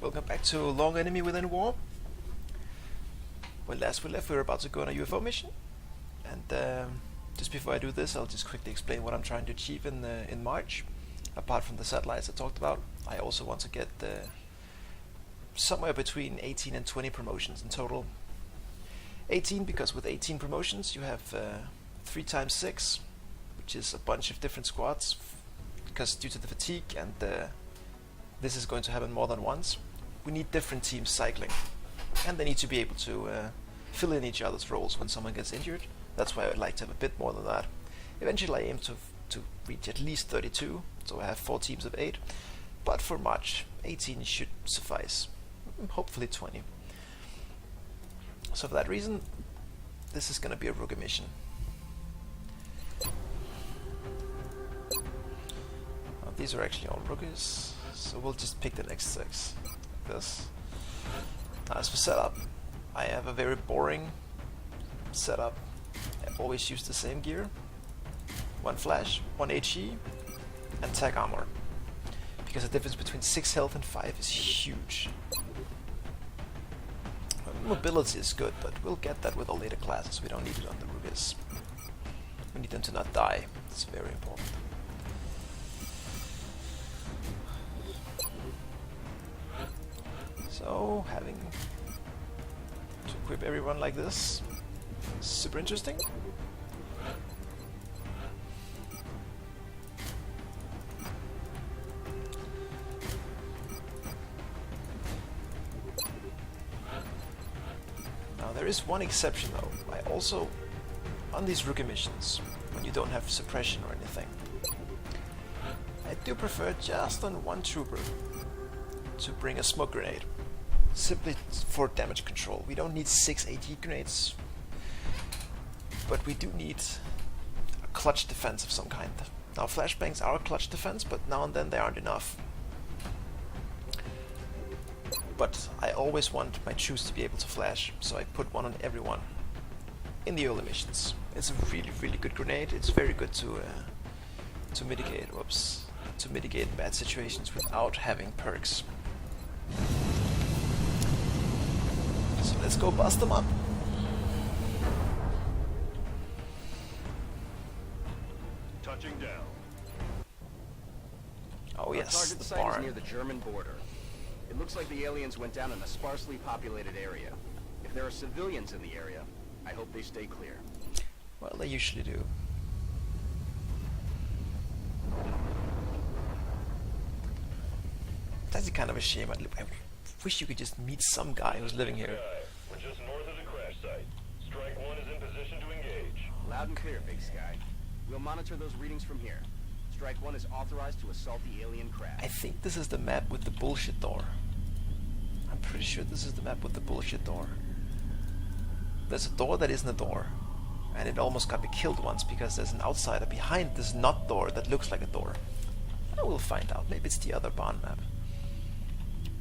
Welcome back to Long Enemy Within War. When last we left, we were about to go on a UFO mission, and just before I do this, I'll just quickly explain what I'm trying to achieve in March. Apart from the satellites I talked about, I also want to get somewhere between 18 and 20 promotions in total. 18 because with 18 promotions you have 3 times 6, which is a bunch of different squads, because due to the fatigue and this is going to happen more than once, we need different teams cycling, and they need to be able to fill in each other's roles when someone gets injured. That's why I'd like to have a bit more than that. Eventually I aim to reach at least 32, so I have 4 teams of 8, but for March 18 should suffice, hopefully 20. So for that reason, this is going to be a rookie mission. These are actually all rookies, so we'll just pick the next 6. Like this. As for setup, I have a very boring setup. I always use the same gear. 1 flash, 1 HE, and tag armor. Because the difference between 6 health and 5 is huge. Mobility is good, but we'll get that with the later classes. We don't need it on the rookies. We need them to not die. It's very important. So, having to equip everyone like this is super interesting. Now there is one exception though. I also, on these rookie missions, when you don't have suppression or anything, I do prefer just on 1 trooper to bring a smoke grenade. Simply for damage control. We don't need 6 AT grenades, but we do need a clutch defense of some kind. Now flashbangs are a clutch defense, but now and then they aren't enough. But I always want my troops to be able to flash, so I put one on everyone in the early missions. It's a really good grenade. It's very good to mitigate bad situations without having perks. So let's go bust them up. Touching down. Oh yes, target the site is barn. near the German border. It looks like the aliens went down in a sparsely populated area. If there are civilians in the area, I hope they stay clear. Well, they usually do. That's kind of a shame. I wish you could just meet some guy who's living here. We're just north of the crash site. Strike 1 is in position to engage. Loud and clear, Big Sky. We'll monitor those readings from here. Strike 1 is authorized to assault the alien craft. I think this is the map with the bullshit door. I'm pretty sure this is the map with the bullshit door. There's a door that isn't a door. And it almost got me killed once because there's an outsider behind this not door that looks like a door. I will find out. Maybe it's the other barn map.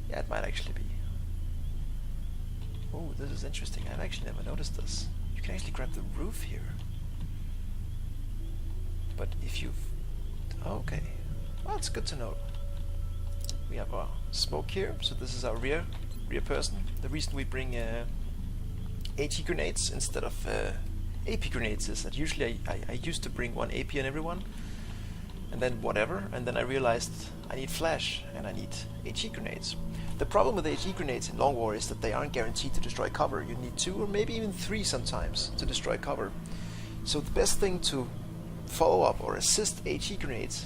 Yeah, it might actually be. Oh, this is interesting. I've actually never noticed this. You can actually grab the roof here. But if you've... Okay. Well, it's good to know. We have our smoke here, so this is our rear person. The reason we bring AT grenades instead of AP grenades is that usually I used to bring 1 AP on everyone, and then whatever, and then I realized I need flash and I need HE grenades. The problem with HE grenades in Long War is that they aren't guaranteed to destroy cover. You need 2 or maybe even 3 sometimes to destroy cover. So the best thing to follow up or assist HE grenades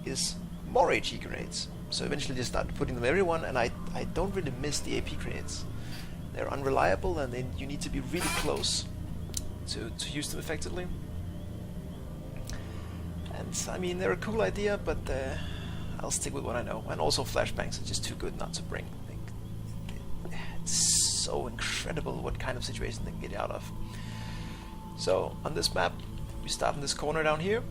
is more HE grenades. So eventually just start putting them everyone, and I don't really miss the AP grenades. They're unreliable, and then you need to be really close to use them effectively. And I mean, they're a cool idea, but I'll stick with what I know. And also flashbangs are just too good not to bring. It's so incredible what kind of situation they can get out of. So on this map, we start in this corner down here.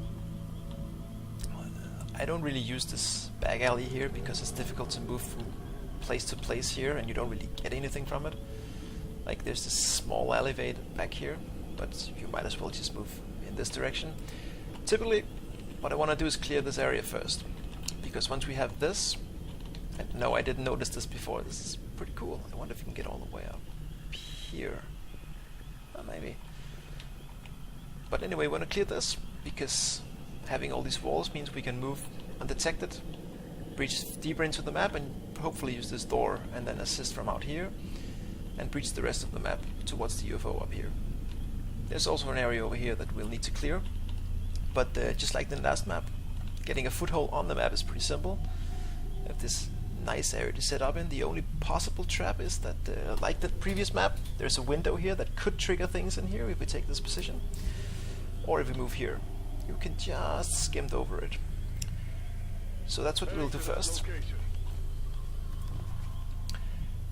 I don't really use this back alley here because it's difficult to move from place to place here, and you don't really get anything from it. Like there's this small alleyway back here, but you might as well just move in this direction. Typically, what I want to do is clear this area first, because once we have this, And no, I didn't notice this before. This is pretty cool. I wonder if you can get all the way up here. Maybe. But anyway, we want to clear this, because having all these walls means we can move undetected, breach deeper into the map, and hopefully use this door and then assist from out here, and breach the rest of the map towards the UFO up here. There's also an area over here that we'll need to clear, but just like the last map, getting a foothold on the map is pretty simple. We have this nice area to set up in. The only possible trap is that, like the previous map, there's a window here that could trigger things in here if we take this position. Or if we move here, you can just skim over it. So that's what we'll do first.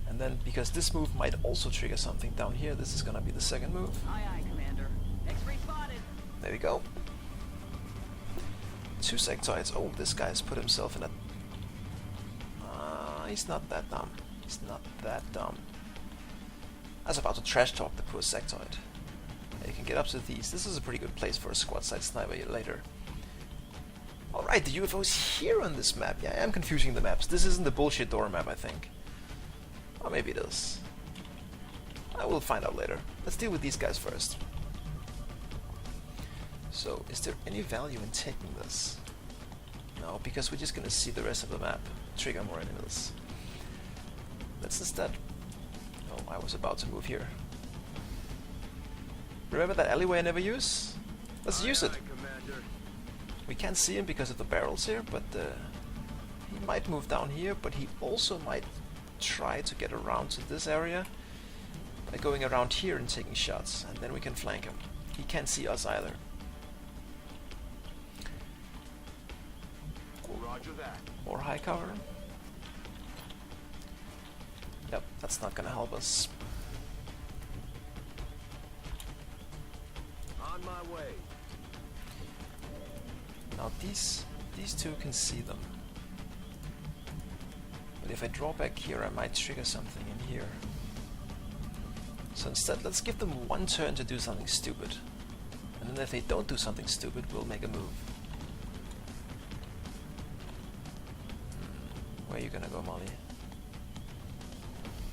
And then, because this move might also trigger something down here, this is gonna be the second move. Aye, aye, Commander. X-ray spotted. There we go. 2 sectoids. Oh, this guy's put himself in a... he's not that dumb. He's not that dumb. I was about to trash talk the poor sectoid. You can get up to these. This is a pretty good place for a squad side sniper later. Alright, the UFO's here on this map. Yeah, I am confusing the maps. This isn't the bullshit door map, I think. Or maybe it is. I will find out later. Let's deal with these guys first. So, is there any value in taking this? No, because we're just gonna see the rest of the map. Trigger more enemies. Let's instead... Oh, I was about to move here. Remember that alleyway I never use? Let's use it! We can't see him because of the barrels here, but he might move down here, but he also might try to get around to this area by going around here and taking shots, and then we can flank him. He can't see us either. Roger that. More high cover. Yep, that's not gonna help us. On my way. Now these two can see them. But if I draw back here, I might trigger something in here. So instead, let's give them one turn to do something stupid. And then if they don't do something stupid, we'll make a move. Where are you gonna go, Molly?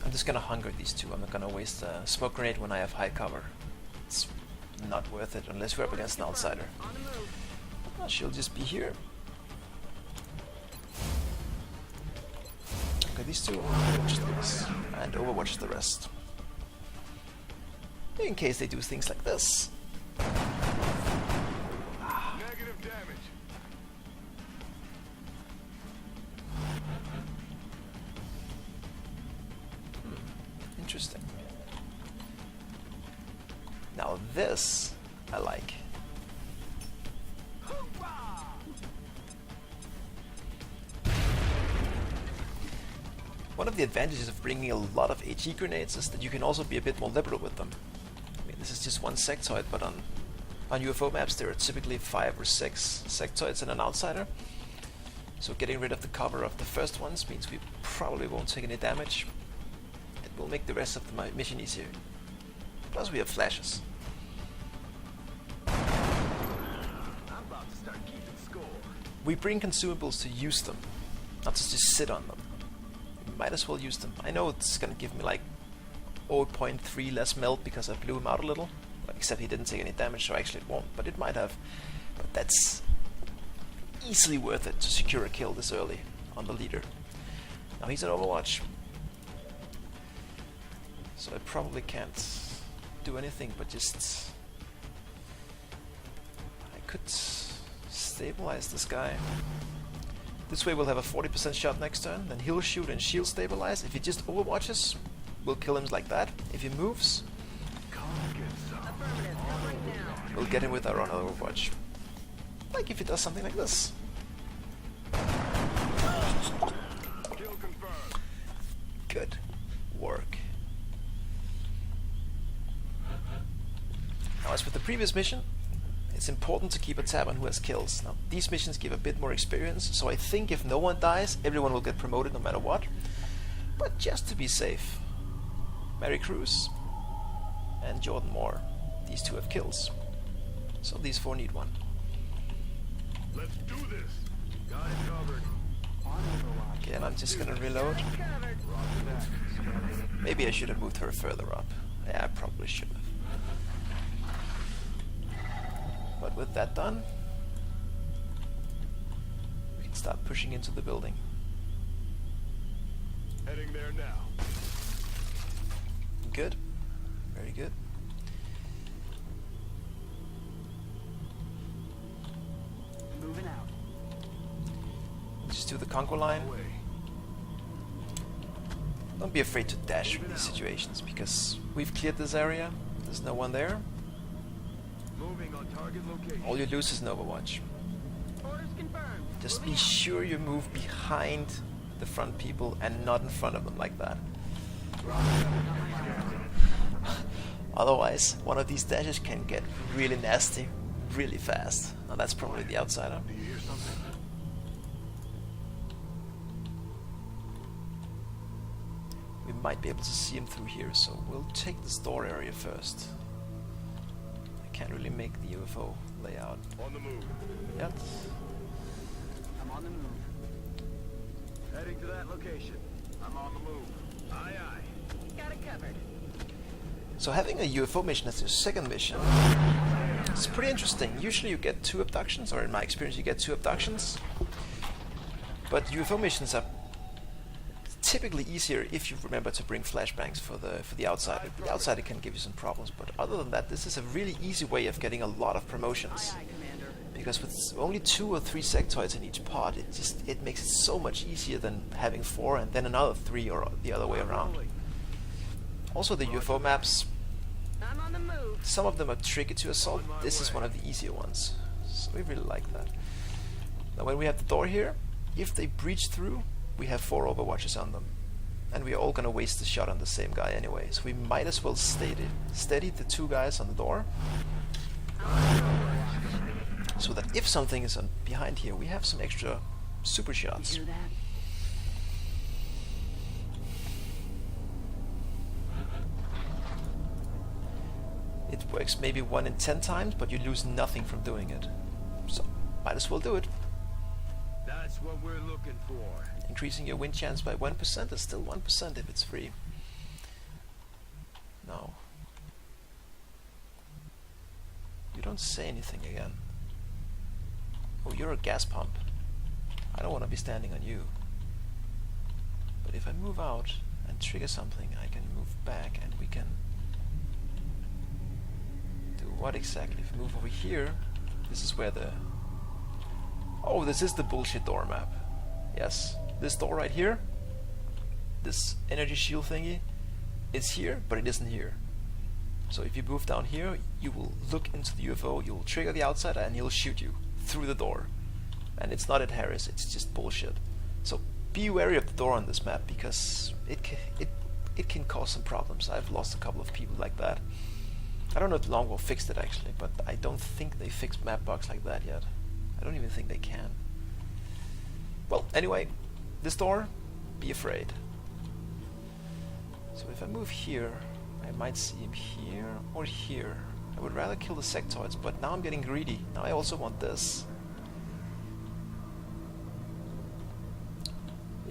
I'm just gonna hunger these two. I'm not gonna waste a smoke grenade when I have high cover. It's not worth it unless we're up against an outsider. Well, she'll just be here. Okay, these two overwatch this and overwatch the rest. In case they do things like this. Negative damage. Interesting. Now this I like. One of the advantages of bringing a lot of HE grenades is that you can also be a bit more liberal with them. I mean, this is just one sectoid, but on UFO maps there are typically 5 or 6 sectoids and an outsider. So getting rid of the cover of the first ones means we probably won't take any damage. It will make the rest of the mission easier. Plus we have flashes. I'm about to start keeping score. We bring consumables to use them, not to just sit on them. Might as well use them. I know it's gonna give me like 0.3 less MELD because I blew him out a little. Except he didn't take any damage, so actually it won't. But it might have. But that's easily worth it to secure a kill this early on the leader. Now he's on Overwatch. So I probably can't do anything but just... I could stabilize this guy. This way we'll have a 40% shot next turn, then he'll shoot and she'll stabilize. If he just overwatches, we'll kill him like that. If he moves, we'll get him with our own overwatch. Like if he does something like this. Good work. Now as with the previous mission, it's important to keep a tab on who has kills. Now, these missions give a bit more experience, so I think if no one dies, everyone will get promoted no matter what. But just to be safe, Mary Cruz and Jordan Moore, these two have kills. So these 4 need one. Let's do this. Got it covered. Okay, and I'm just gonna reload. Covered. Maybe I should have moved her further up. Yeah, I probably should have. But with that done, we can start pushing into the building. Heading there now. Good. Very good. Moving out. Just do the conquer line. Don't be afraid to dash in these situations, because we've cleared this area. There's no one there. Moving on target location. All you lose is an Overwatch. Orders confirmed. Just be sure you move behind the front people and not in front of them like that. Otherwise, one of these dashes can get really nasty, really fast. Now that's probably the outsider. Do you hear something? We might be able to see him through here, so we'll take the store area first. I can't really make the UFO layout On the move. yet. I'm on the move. Heading to that location. I'm on the move. Aye, aye. Got it covered. So having a UFO mission as your second mission is pretty interesting. Usually you get 2 abductions, or in my experience you get 2 abductions. But UFO missions are typically easier if you remember to bring flashbangs for the outsider. The outsider can give you some problems, but other than that, this is a really easy way of getting a lot of promotions. Aye, aye, Commander. Because with only 2 or 3 sectoids in each pod, it makes it so much easier than having 4 and then another 3 or the other way around. Also the UFO maps, I'm on the move. some of them are tricky to assault. This is one of the easier ones, so we really like that. Now when we have the door here, if they breach through, we have 4 Overwatches on them, and we are all gonna waste the shot on the same guy anyway, so we might as well steady the 2 guys on the door, so that if something is behind here, we have some extra super shots. You hear that? It works maybe 1 in 10 times, but you lose nothing from doing it, so might as well do it. That's what we're looking for. Increasing your win chance by 1% is still 1% if it's free. No. You don't say anything again. Oh, you're a gas pump. I don't want to be standing on you. But if I move out and trigger something, I can move back and we can do what exactly? If we move over here, this is where the... Oh, this is the bullshit door map. Yes, this door right here, this energy shield thingy, is here, but it isn't here. So if you move down here, you will look into the UFO, you will trigger the outsider, and he'll shoot you through the door. And it's not at Harris, it's just bullshit. So be wary of the door on this map, because it can cause some problems. I've lost a couple of people like that. I don't know if Longbow fixed it actually, but I don't think they fixed map bugs like that yet. I don't even think they can. Well, anyway, this door, be afraid. So if I move here, I might see him here or here. I would rather kill the sectoids, but now I'm getting greedy. Now I also want this.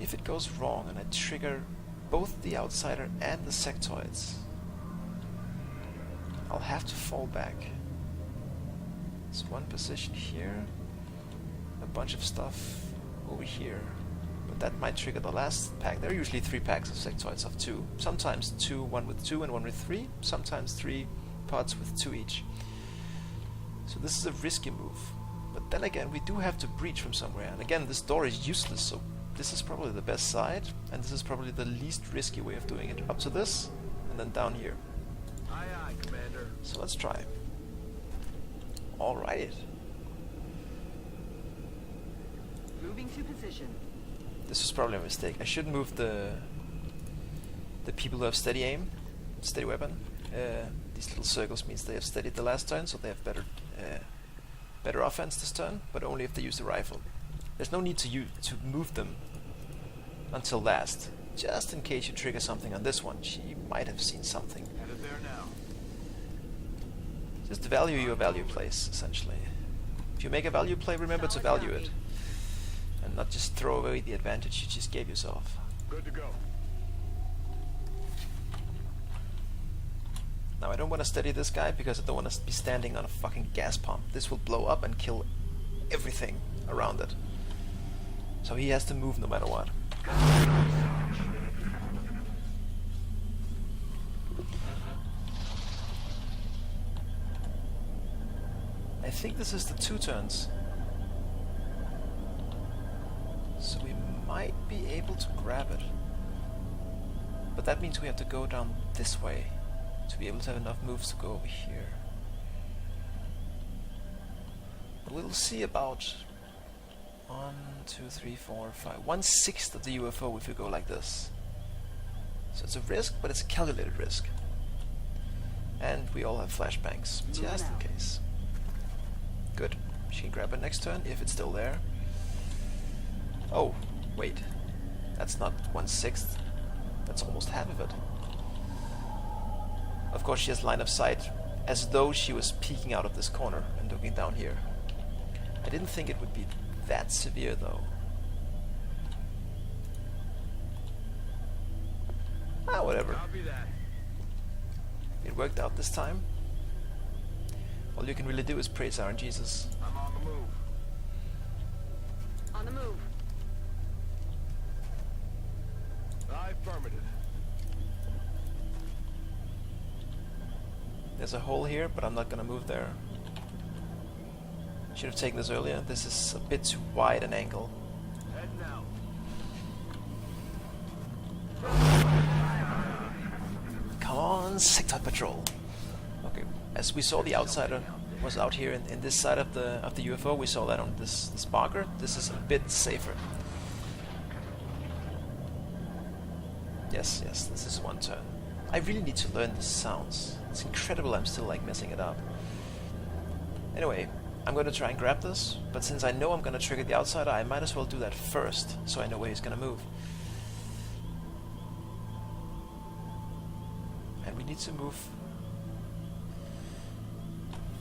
If it goes wrong and I trigger both the outsider and the sectoids, I'll have to fall back. There's one position here, a bunch of stuff over here, but that might trigger the last pack. There are usually 3 packs of sectoids of 2. Sometimes 2, 1 with 2 and 1 with 3. Sometimes 3 pods with 2 each. So this is a risky move. But then again, we do have to breach from somewhere. And again, this door is useless, so this is probably the best side, and this is probably the least risky way of doing it. Up to this, and then down here. Aye, aye, Commander. So let's try. Alright. Moving to position. This was probably a mistake. I should move the people who have steady aim, steady weapon. These little circles means they have steadied the last turn, so they have better offense this turn, but only if they use the rifle. There's no need to move them until last, just in case you trigger something on this one. She might have seen something. Headed there now. Just value your value plays, essentially. If you make a value play, remember to value it. and not just throw away the advantage you just gave yourself. Good to go. Now I don't want to steady this guy because I don't want to be standing on a fucking gas pump. This will blow up and kill everything around it. So he has to move no matter what. I think this is the 2 turns. So we might be able to grab it. But that means we have to go down this way to be able to have enough moves to go over here. We'll see about 1, 2, 3, 4, 5, 1/6 of the UFO if we go like this. So it's a risk, but it's a calculated risk. And we all have flashbangs, just in case. Good. She can grab it next turn if it's still there. Oh, wait. That's not 1/6. That's almost half of it. Of course she has line of sight, as though she was peeking out of this corner and looking down here. I didn't think it would be that severe though. Ah, whatever. Copy that. It worked out this time. All you can really do is praise Iron Jesus. I'm on the move. On the move. Affirmative. There's a hole here, but I'm not gonna move there. Should have taken this earlier. This is a bit too wide an angle. Head now. Come on, sector patrol. Okay, as we saw, the outsider was out here in this side of the UFO. We saw that on this marker. This is a bit safer. Yes, this is 1 turn. I really need to learn the sounds. It's incredible I'm still like messing it up. Anyway, I'm going to try and grab this, but since I know I'm going to trigger the outsider, I might as well do that first, so I know where he's going to move. And we need to move...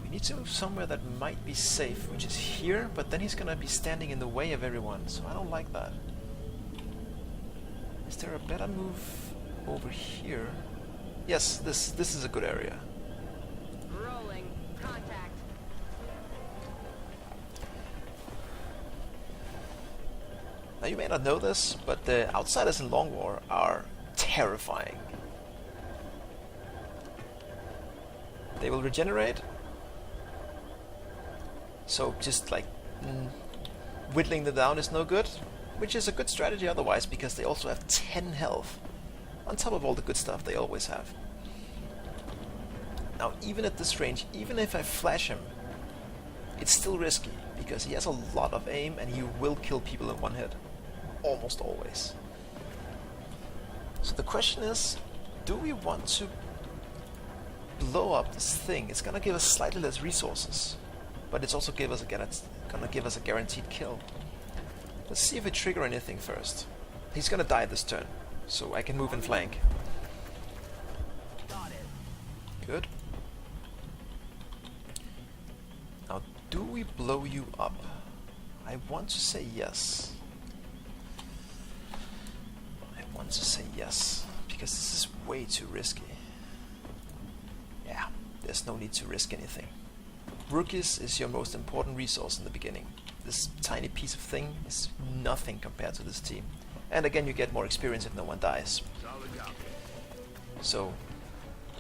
We need to move somewhere that might be safe, which is here, but then he's going to be standing in the way of everyone, so I don't like that. Is there a better move over here? Yes, this is a good area. Rolling. Contact. Now you may not know this, but the outsiders in Long War are terrifying. They will regenerate. So just like whittling them down is no good, which is a good strategy otherwise because they also have 10 health. On top of all the good stuff they always have. Now even at this range, even if I flash him, it's still risky because he has a lot of aim and he will kill people in 1 hit. Almost always. So the question is, do we want to blow up this thing? It's gonna give us slightly less resources, but it's also gonna give us a guaranteed kill. Let's see if we trigger anything first. He's gonna die this turn, so I can move and flank. Got it. Good. Now, do we blow you up? I want to say yes. I want to say yes, because this is way too risky. Yeah, there's no need to risk anything. Rookies is your most important resource in the beginning. This tiny piece of thing is nothing compared to this team. And again, you get more experience if no one dies. So,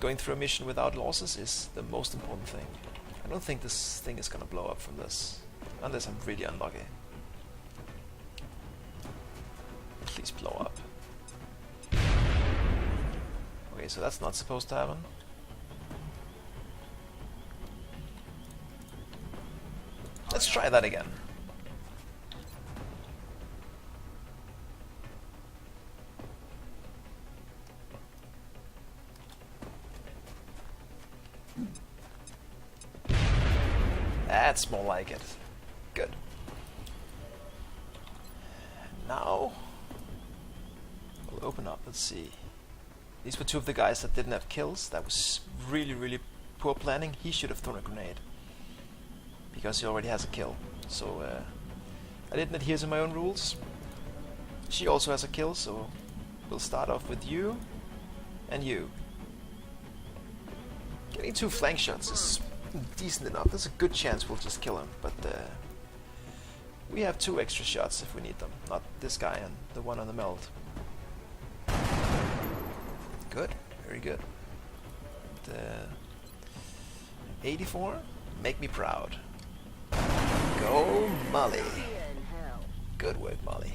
going through a mission without losses is the most important thing. I don't think this thing is gonna blow up from this, unless I'm really unlucky. Please blow up. Okay, so that's not supposed to happen. Let's try that again. That's more like it. Good. Now we'll open up. Let's see. These were 2 of the guys that didn't have kills. That was really, really poor planning. He should have thrown a grenade because he already has a kill. So I didn't adhere to my own rules. She also has a kill, so we'll start off with you and you. Getting 2 flank shots is decent enough. There's a good chance we'll just kill him, but we have 2 extra shots if we need them. Not this guy and the one on the MELD. Good, very good. 84, make me proud. Go Molly. Good work, Molly.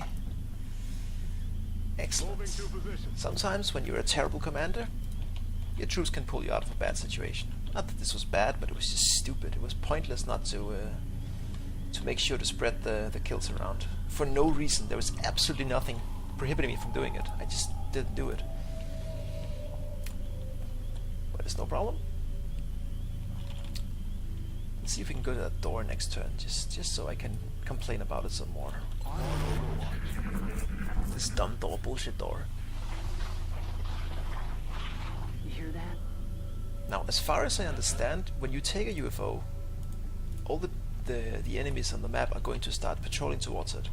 Excellent. Sometimes when you're a terrible commander, your troops can pull you out of a bad situation. Not that this was bad, but it was just stupid. It was pointless not to make sure to spread the kills around. For no reason. There was absolutely nothing prohibiting me from doing it. I just didn't do it. But it's no problem. Let's see if we can go to that door next turn, just so I can complain about it some more. This dumb door, bullshit door. You hear that? Now, as far as I understand, when you take a UFO, all the enemies on the map are going to start patrolling towards it.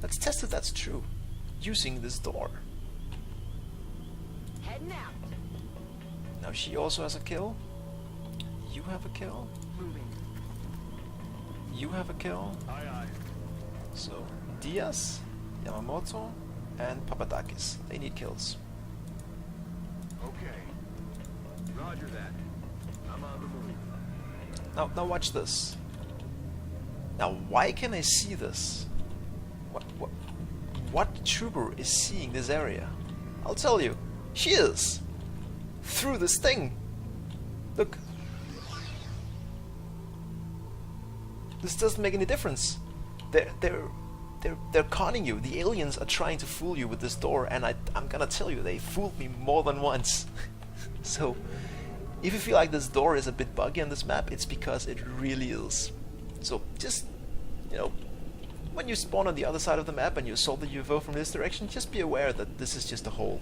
Let's test if that's true, using this door. Heading out. Now she also has a kill. You have a kill. Moving. You have a kill. Aye, aye. So Diaz, Yamamoto, and Papadakis. They need kills. Okay. Roger that. I'm on the move. Now watch this. Now why can I see this? What trooper is seeing this area? I'll tell you. She is! Through this thing! Look. This doesn't make any difference. They're conning you. The aliens are trying to fool you with this door, and I'm gonna tell you, they fooled me more than once. So, if you feel like this door is a bit buggy on this map, it's because it really is. So, just, you know, when you spawn on the other side of the map and you assault the UFO from this direction, just be aware that this is just a hole.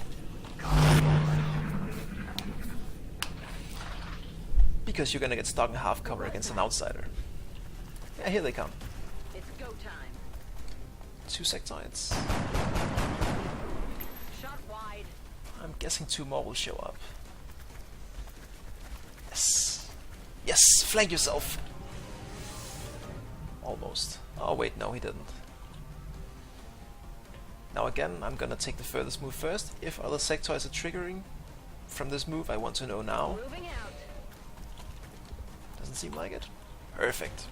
Because you're gonna get stuck in half cover against an outsider. Yeah, here they come. It's go time. 2 sectoids. Shot wide. I'm guessing 2 more will show up. Yes. Yes, flank yourself. Almost. Oh wait, no he didn't. Now again, I'm gonna take the furthest move first. If other sectoids are triggering from this move, I want to know now. Moving out. Doesn't seem like it. Perfect.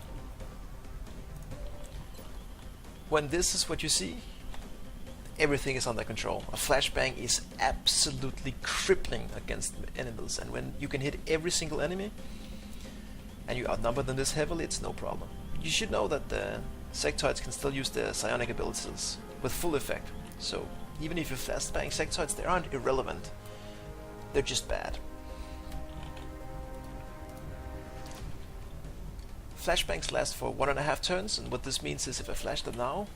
When this is what you see, everything is under control. A flashbang is absolutely crippling against enemies, and when you can hit every single enemy and you outnumber them this heavily, it's no problem. You should know that the sectoids can still use their psionic abilities with full effect. So even if you flashbang sectoids, they aren't irrelevant. They're just bad. Flashbangs last for 1.5 turns, and what this means is if I flash them now,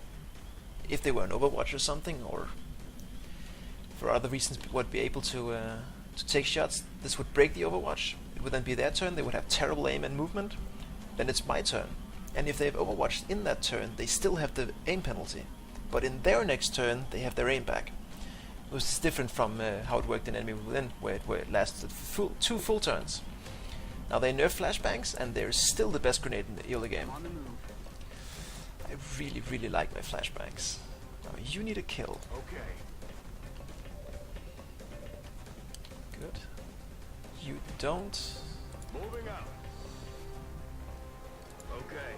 if they were an Overwatch or something, or for other reasons would be able to take shots, this would break the Overwatch. It would then be their turn, they would have terrible aim and movement, then it's my turn. And if they have Overwatched in that turn, they still have the aim penalty. But in their next turn, they have their aim back. This is different from how it worked in Enemy Within, where it lasted 2 full turns. Now they nerf flashbangs, and they're still the best grenade in the early game. On the move. I really, really like my flashbangs. Now you need a kill. Okay. Good. You don't. Moving out. Okay.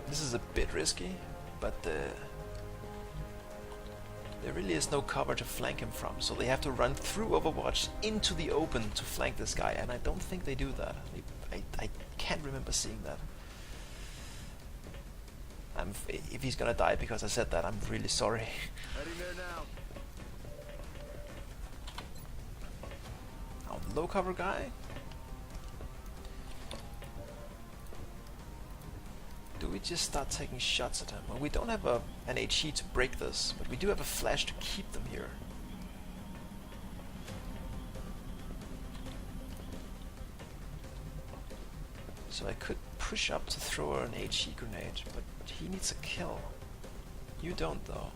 This is a bit risky, but there really is no cover to flank him from, so they have to run through Overwatch into the open to flank this guy, and I don't think they do that. I can't remember seeing that. If he's gonna die because I said that, I'm really sorry. Heading there now. Now the low cover guy. Do we just start taking shots at him? Well, we don't have an HE to break this, but we do have a flash to keep them here. So I could push up to throw an HE grenade, but he needs a kill. You don't though.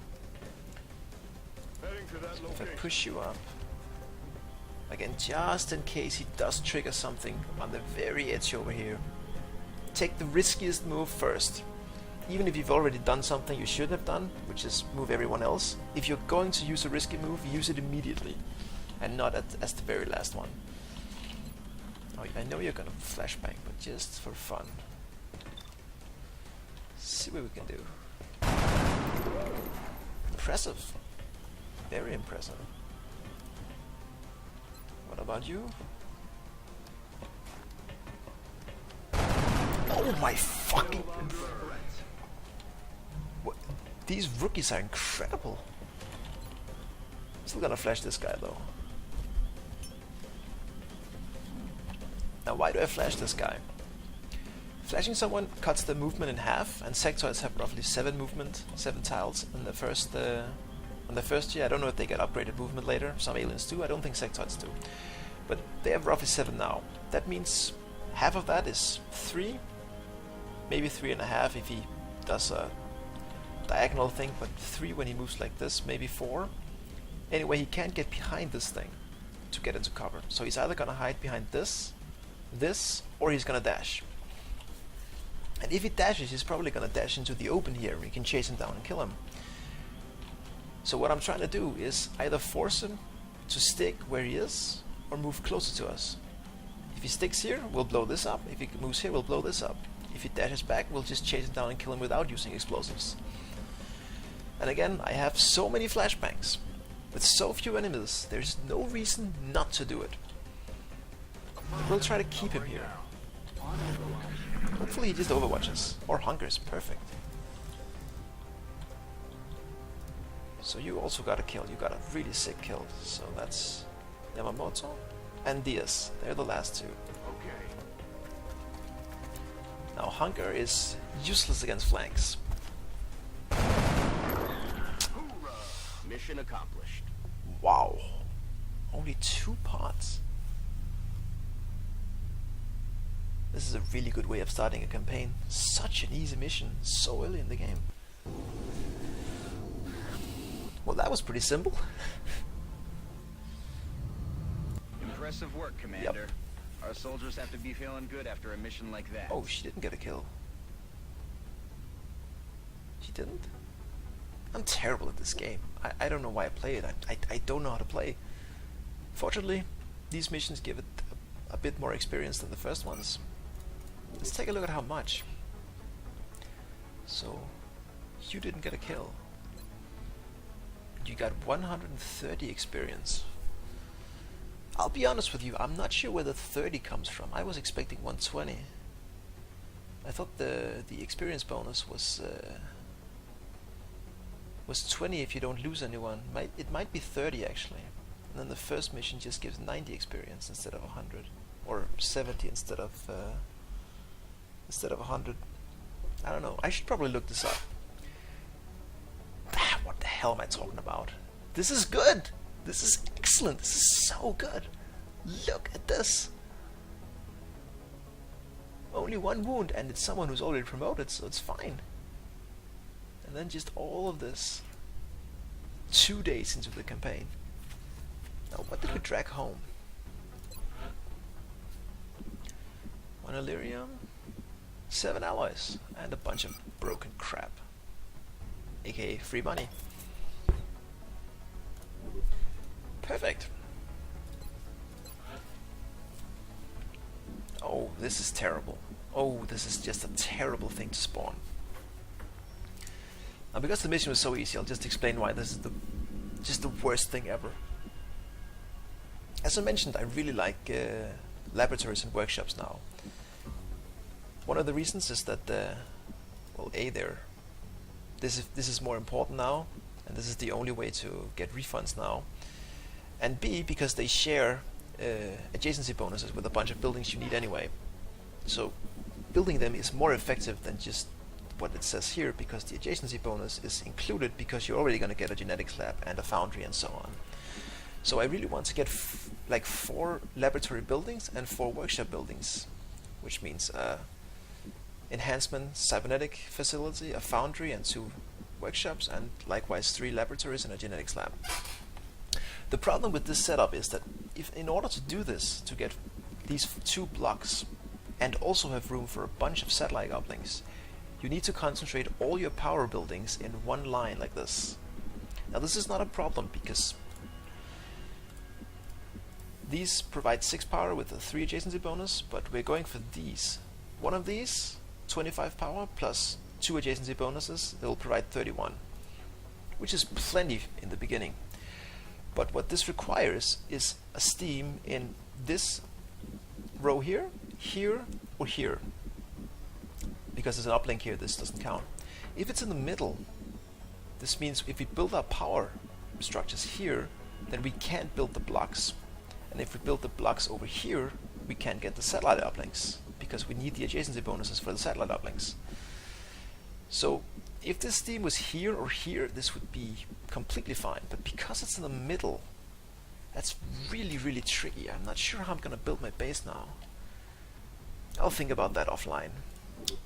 Heading to that If I location. push you up, again, just in case he does trigger something on the very edge over here, take the riskiest move first. Even if you've already done something you shouldn't have done, which is move everyone else, if you're going to use a risky move, use it immediately, and not as the very last one. Oh, I know you're gonna flashbang, but just for fun. See what we can do. Impressive. Very impressive. What about you? Oh my fucking... What? These rookies are incredible. Still gonna flash this guy though. Now why do I flash this guy? Flashing someone cuts the movement in half, and sectoids have roughly 7 movement, 7 tiles in the first year. I don't know if they get upgraded movement later. Some aliens do. I don't think sectoids do. But they have roughly 7 now. That means half of that is 3, maybe 3.5 if he does a diagonal thing, but 3 when he moves like this, maybe 4. Anyway, he can't get behind this thing to get into cover. So he's either gonna hide behind this, or he's gonna dash. And if he dashes, he's probably gonna dash into the open here. We can chase him down and kill him. So what I'm trying to do is either force him to stick where he is, or move closer to us. If he sticks here, we'll blow this up. If he moves here, we'll blow this up. If he dashes back, we'll just chase him down and kill him without using explosives. And again, I have so many flashbangs. With so few enemies, there's no reason not to do it. We'll try to keep him here. Hopefully he just overwatches, or hungers, perfect. So you also got a kill, you got a really sick kill. So that's Yamamoto and Diaz, they're the last 2. Okay. Now hunger is useless against flanks. Hoorah! Mission accomplished. Wow, only 2 parts. This is a really good way of starting a campaign. Such an easy mission, so early in the game. Well, that was pretty simple. Impressive work, Commander. Our soldiers have to be feeling good after a mission like that. Oh, she didn't get a kill. She didn't? I'm terrible at this game. I don't know why I play it. I don't know how to play. Fortunately, these missions give it a bit more experience than the first ones. Let's take a look at how much. So, you didn't get a kill. You got 130 experience. I'll be honest with you, I'm not sure where the 30 comes from. I was expecting 120. I thought the experience bonus was 20 if you don't lose anyone. It might be 30 actually. And then the first mission just gives 90 experience instead of 100, or 70 instead of 100. I don't know. I should probably look this up. What the hell am I talking about? This is good. This is excellent. This is so good. Look at this. Only 1 wound, and it's someone who's already promoted, so it's fine. And then just all of this. 2 days into the campaign. Now, what did we drag home? 1 Illyrium, 7 alloys, and a bunch of broken crap. AKA free money. Perfect. Oh, this is terrible. Oh, this is just a terrible thing to spawn. Now, because the mission was so easy, I'll just explain why this is just the worst thing ever. As I mentioned, I really like laboratories and workshops now. One of the reasons is that, well, A, this is more important now, and this is the only way to get refunds now. And B, because they share adjacency bonuses with a bunch of buildings you need anyway. So building them is more effective than just what it says here, because the adjacency bonus is included because you're already going to get a genetics lab and a foundry and so on. So I really want to get like 4 laboratory buildings and 4 workshop buildings, which means enhancement cybernetic facility, a foundry, and 2 workshops, and likewise 3 laboratories and a genetics lab. The problem with this setup is that if in order to do this, to get these 2 blocks and also have room for a bunch of satellite uplings, you need to concentrate all your power buildings in one line like this. Now this is not a problem because these provide 6 power with a 3 adjacency bonus, but we're going for these. One of these, 25 power plus 2 adjacency bonuses, they will provide 31, which is plenty in the beginning. But what this requires is a steam in this row here, here, or here. Because there's an uplink here, this doesn't count. If it's in the middle, this means if we build our power structures here, then we can't build the blocks. And if we build the blocks over here, we can't get the satellite uplinks, because we need the adjacency bonuses for the satellite uplinks. So if this steam was here or here, this would be completely fine. But because it's in the middle, that's really, really tricky. I'm not sure how I'm going to build my base now. I'll think about that offline.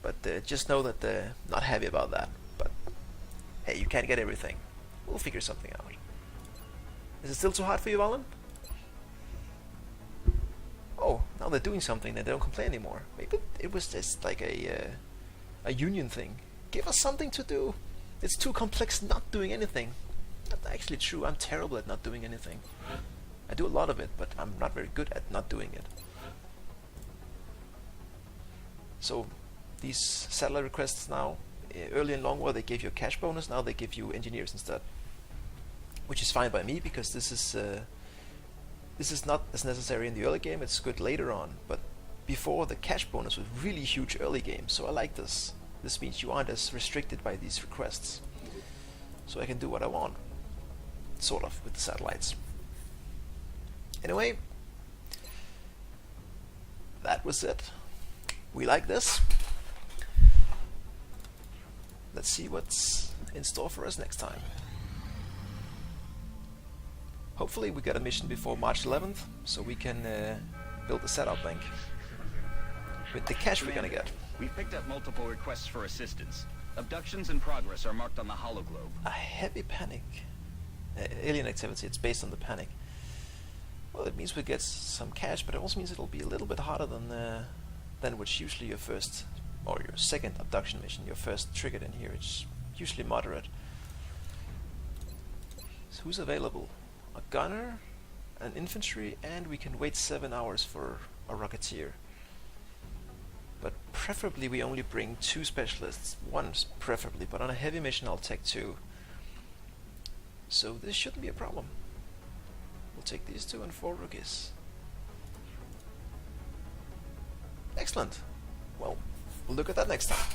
But just know that not happy about that. But hey, you can't get everything. We'll figure something out. Is it still too hard for you, Valen? Oh, now they're doing something and they don't complain anymore. Maybe it was just like a union thing. Give us something to do. It's too complex not doing anything. That's actually true. I'm terrible at not doing anything. I do a lot of it, but I'm not very good at not doing it. So these satellite requests now, early in Long War they gave you a cash bonus, now they give you engineers instead. Which is fine by me, because this is not as necessary in the early game, it's good later on. But before, the cash bonus was really huge early game, so I like this. This means you aren't as restricted by these requests. So I can do what I want, sort of, with the satellites. Anyway, that was it. We like this. Let's see what's in store for us next time. Hopefully we get a mission before March 11th, so we can build a setup link with the cash we're gonna get. We've picked up multiple requests for assistance. Abductions in progress are marked on the hologlobe. A heavy panic. Alien activity, it's based on the panic. Well, it means we get some cash, but it also means it'll be a little bit harder than what's usually your first or your second abduction mission, your first triggered in here. It's usually moderate. So who's available? A gunner, an infantry, and we can wait 7 hours for a rocketeer. But preferably we only bring 2 specialists, 1 preferably, but on a heavy mission I'll take 2. So this shouldn't be a problem. We'll take these 2 and 4 rookies. Excellent. Well, we'll look at that next time.